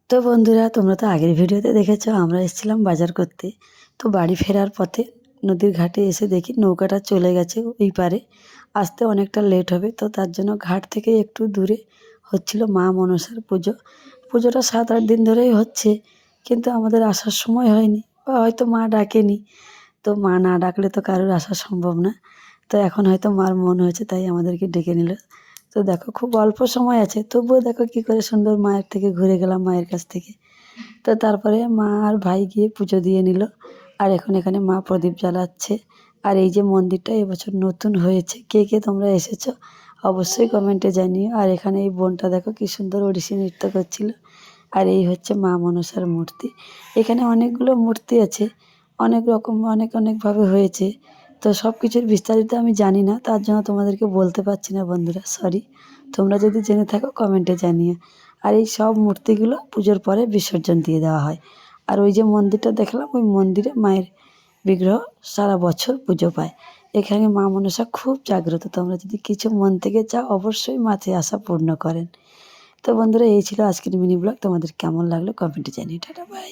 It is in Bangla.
তো বন্ধুরা, তোমরা তো আগের ভিডিওতে দেখেছো আমরা এসেছিলাম বাজার করতে। তো বাড়ি ফেরার পথে নদীর ঘাটে এসে দেখি নৌকাটা চলে গেছে ওই পারে, আসতে অনেকটা লেট হবে। তো তার জন্য ঘাট থেকে একটু দূরে হচ্ছিল মা মনসার পুজো। পুজোটা 7-8 দিন ধরেই হচ্ছে, কিন্তু আমাদের আসার সময় হয়নি, বা হয়তো মা ডাকেনি। তো মা না ডাকলে তো কারোর আসা সম্ভব না। তো এখন হয়তো মার মন হয়েছে, তাই আমাদেরকে ডেকে নিল। তো দেখো, খুব অল্প সময় আছে, তবুও দেখো কী করে সুন্দর মায়ের থেকে ঘুরে গেলাম, মায়ের কাছ থেকে। তো তারপরে মা আর ভাই গিয়ে পুজো দিয়ে নিল। আর এখন এখানে মা প্রদীপ জ্বালাচ্ছে। আর এই যে মন্দিরটা এবছর নতুন হয়েছে, কে কে তোমরা এসেছো অবশ্যই কমেন্টে জানিও। আর এখানে এই বোনটা দেখো কি সুন্দর ওড়িশি নৃত্য করছিল। আর এই হচ্ছে মা মনসার মূর্তি। এখানে অনেকগুলো মূর্তি আছে, অনেক রকম অনেকভাবে হয়েছে। তো সব কিছুর বিস্তারিত আমি জানি না, তার জন্য তোমাদেরকে বলতে পারছি না বন্ধুরা, সরি। তোমরা যদি জেনে থাকো কমেন্টে জানিও। আর এই সব মূর্তিগুলো পুজোর পরে বিসর্জন দিয়ে দেওয়া হয়। আর ওই যে মন্দিরটা দেখলাম, ওই মন্দিরে মায়ের বিগ্রহ সারা বছর পুজো পায়। এখানে মা মনসা খুব জাগ্রত, তোমরা যদি কিছু মন থেকে চাও অবশ্যই মাথায় আশা পূর্ণ করেন। তো বন্ধুরা, এই ছিল আজকের মিনি ব্লগ। তোমাদের কেমন লাগলো কমেন্টে জানিয়ে। Tata, by.